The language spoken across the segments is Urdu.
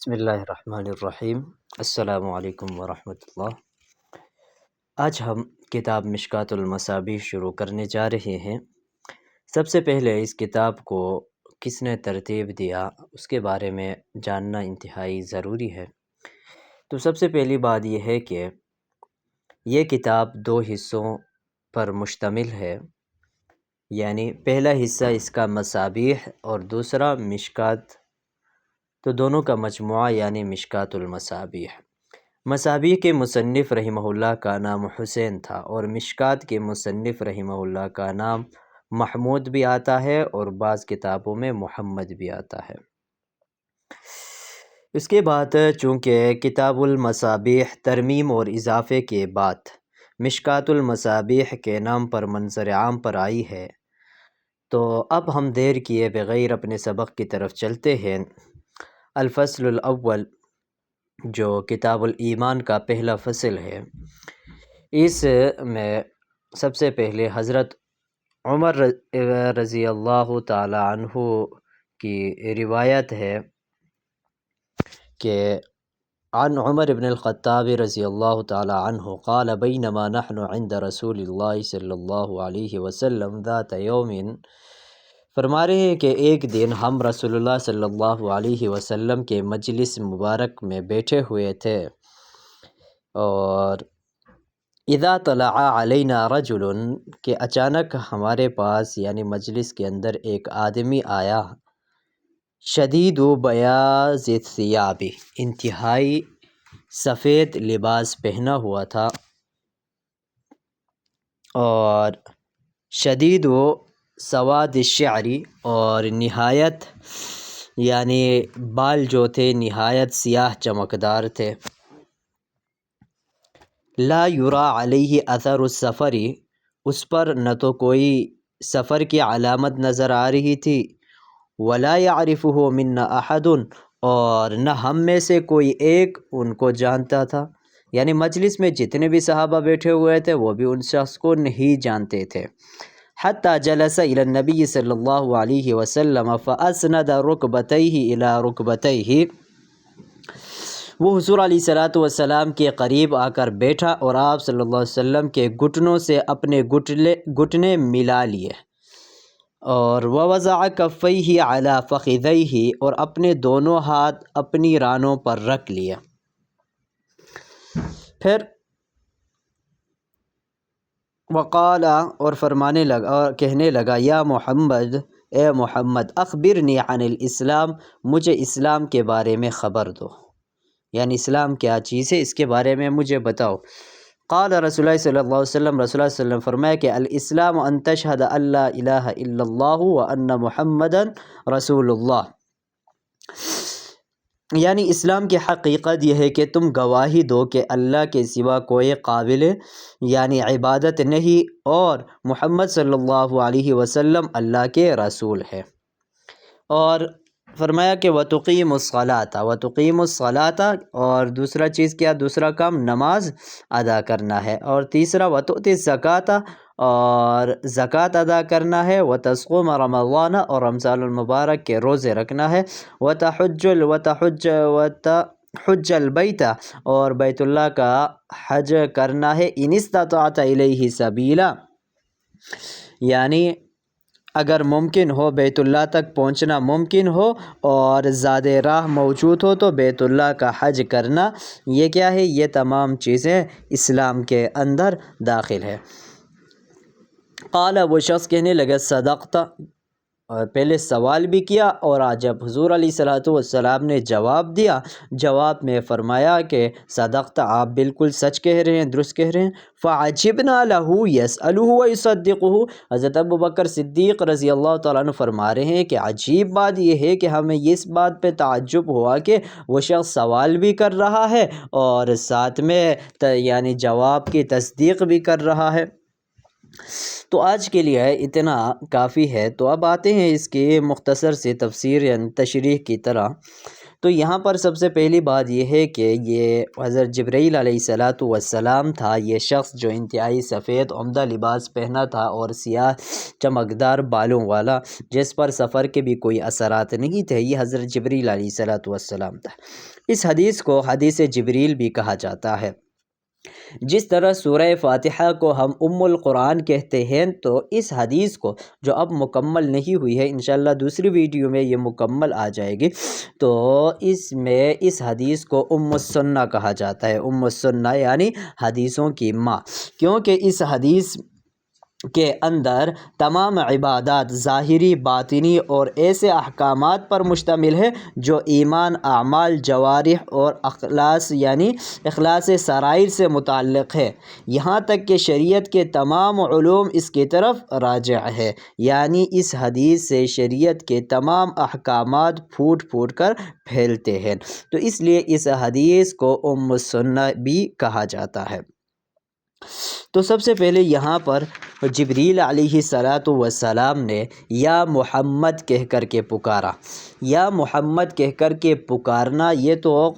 بسم اللہ الرحمن الرحیم۔ السلام علیکم ورحمۃ اللہ۔ آج ہم کتاب مشکوٰۃ المصابیح شروع کرنے جا رہے ہیں۔ سب سے پہلے اس کتاب کو کس نے ترتیب دیا اس کے بارے میں جاننا انتہائی ضروری ہے۔ تو سب سے پہلی بات یہ ہے کہ یہ کتاب دو حصوں پر مشتمل ہے، یعنی پہلا حصہ اس کا مصابیح اور دوسرا مشکوٰۃ، تو دونوں کا مجموعہ یعنی مشکوٰۃ المصابیح۔ مصابیح کے مصنف رحمہ اللہ کا نام حسین تھا، اور مشکوٰۃ کے مصنف رحمہ اللہ کا نام محمود بھی آتا ہے اور بعض کتابوں میں محمد بھی آتا ہے۔ اس کے بعد چونکہ کتاب المصابیح ترمیم اور اضافے کے بعد مشکوٰۃ المصابیح کے نام پر منظر عام پر آئی ہے، تو اب ہم دیر کیے بغیر اپنے سبق کی طرف چلتے ہیں۔ الفصل الاول جو کتاب الایمان کا پہلا فصل ہے، اس میں سب سے پہلے حضرت عمر رضی اللہ تعالی عنہ کی روایت ہے کہ عن عمر بن الخطاب رضی اللہ تعالی عنہ قال بینما نحن عند رسول اللہ صلی اللہ علیہ وسلم ذات یوم، فرما رہے ہیں کہ ایک دن ہم رسول اللہ صلی اللہ علیہ وسلم کے مجلس مبارک میں بیٹھے ہوئے تھے، اور اذا طلع علینا رجل، کہ اچانک ہمارے پاس یعنی مجلس کے اندر ایک آدمی آیا، شدید بیاض الثیاب، انتہائی سفید لباس پہنا ہوا تھا، اور شدید سواد الشعر، اور نہایت یعنی بال جو تھے نہایت سیاہ چمکدار تھے، لا یرا علیہ اثر السفر، اس پر نہ تو کوئی سفر کی علامت نظر آ رہی تھی، ولا یعرفہ منا احد، اور نہ ہم میں سے کوئی ایک ان کو جانتا تھا، یعنی مجلس میں جتنے بھی صحابہ بیٹھے ہوئے تھے وہ بھی ان شخص کو نہیں جانتے تھے۔ حتی جلس الی النبی صلی اللہ علیہ وسلم فاسند رکبتیہ الی رکبتیہ، وہ حضور علیہ السلام کے قریب آ کر بیٹھا اور آپ صلی اللہ علیہ وسلم کے گھٹنوں سے اپنے گھٹنے ملا لیے، اور ووضع کفیہ علی فخذیہ، اور اپنے دونوں ہاتھ اپنی رانوں پر رکھ لیے۔ پھر وقال، اور فرمانے لگا اور کہنے لگا، یا محمد، اے محمد، اخبرنی عن الاسلام، مجھے اسلام کے بارے میں خبر دو، یعنی اسلام کیا چیز ہے اس کے بارے میں مجھے بتاؤ۔ قال رسول اللہ صلی اللہ علیہ وسلم، رسول اللہ صلی اللہ علیہ وسلم فرمایا کہ الاسلام ان تشہد ان لا الہ الا اللہ وان محمدا رسول اللہ، یعنی اسلام کی حقیقت یہ ہے کہ تم گواہی دو کہ اللہ کے سوا کوئی قابل یعنی عبادت نہیں، اور محمد صلی اللہ علیہ وسلم اللہ کے رسول ہے، اور فرمایا کہ وَتُقِيمُ الصَّلَاةَ، وَتُقِيمُ الصَّلَاةَ، اور دوسرا چیز کیا، دوسرا کام نماز ادا کرنا ہے، اور تیسرا وَتُؤْتِي الزَّكَاةَ، اور زکوٰۃ ادا کرنا ہے، وَتَصُومَ رمضان، اور رمضان المبارک کے روزے رکھنا ہے، وَتَحُجَّ الْبَيْتَ، اور بیت اللہ کا حج کرنا ہے، إِنِ اسْتَطَعْتَ إِلَيْهِ سَبِيلًا، یعنی اگر ممکن ہو بیت اللہ تک پہنچنا ممکن ہو اور زاد راہ موجود ہو تو بیت اللہ کا حج کرنا، یہ کیا ہے، یہ تمام چیزیں اسلام کے اندر داخل ہے۔ قال، وہ شخص کہنے لگا، صدقت، اور پہلے سوال بھی کیا، اور جب حضور علیہ السلام نے جواب دیا، جواب میں فرمایا کہ صدقت، آپ بالکل سچ کہہ رہے ہیں، درست کہہ رہے ہیں۔ فعجبنا له يسأله ويصدقه، حضرت ابوبکر صدیق رضی اللہ تعالیٰ عنہ فرما رہے ہیں کہ عجیب بات یہ ہے کہ ہمیں اس بات پہ تعجب ہوا کہ وہ شخص سوال بھی کر رہا ہے اور ساتھ میں یعنی جواب کی تصدیق بھی کر رہا ہے۔ تو آج کے لیے اتنا کافی ہے، تو اب آتے ہیں اس کی مختصر سی تفسیر یعنی تشریح کی طرح۔ تو یہاں پر سب سے پہلی بات یہ ہے کہ یہ حضرت جبرائیل علیہ السلام تھا، یہ شخص جو انتہائی سفید عمدہ لباس پہنا تھا اور سیاہ چمکدار بالوں والا، جس پر سفر کے بھی کوئی اثرات نہیں تھے، یہ حضرت جبرائیل علیہ السلام تھا۔ اس حدیث کو حدیث جبریل بھی کہا جاتا ہے۔ جس طرح سورہ فاتحہ کو ہم ام القرآن کہتے ہیں، تو اس حدیث کو جو اب مکمل نہیں ہوئی ہے، انشاءاللہ دوسری ویڈیو میں یہ مکمل آ جائے گی، تو اس میں اس حدیث کو ام السنہ کہا جاتا ہے۔ ام السنہ یعنی حدیثوں کی ماں، کیونکہ اس حدیث کے اندر تمام عبادات ظاہری، باطنی اور ایسے احکامات پر مشتمل ہے جو ایمان، اعمال، جوارح اور اخلاص یعنی اخلاص سرائر سے متعلق ہے، یہاں تک کہ شریعت کے تمام علوم اس کی طرف راجع ہے، یعنی اس حدیث سے شریعت کے تمام احکامات پھوٹ پھوٹ کر پھیلتے ہیں، تو اس لیے اس حدیث کو ام السنہ بھی کہا جاتا ہے۔ تو سب سے پہلے یہاں پر جبریل علیہ السلام نے یا محمد کہہ کر کے پکارا۔ یا محمد کہہ کر کے پکارنا یہ تو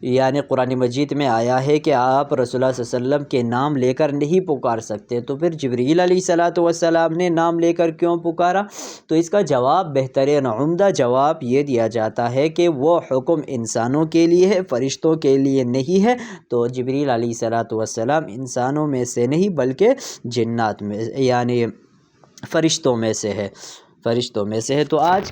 یعنی قرآن مجید میں آیا ہے کہ آپ رسول اللہ صلی اللہ علیہ وسلم کے نام لے کر نہیں پکار سکتے، تو پھر جبریل علیہ السلام نے نام لے کر کیوں پکارا؟ تو اس کا جواب، بہترین عمدہ جواب یہ دیا جاتا ہے کہ وہ حکم انسانوں کے لیے ہے، فرشتوں کے لیے نہیں ہے۔ تو جبریل علیہ السلام انسانوں میں سے نہیں بلکہ جنات میں یعنی فرشتوں میں سے ہے، فرشتوں میں سے ہے۔ تو آج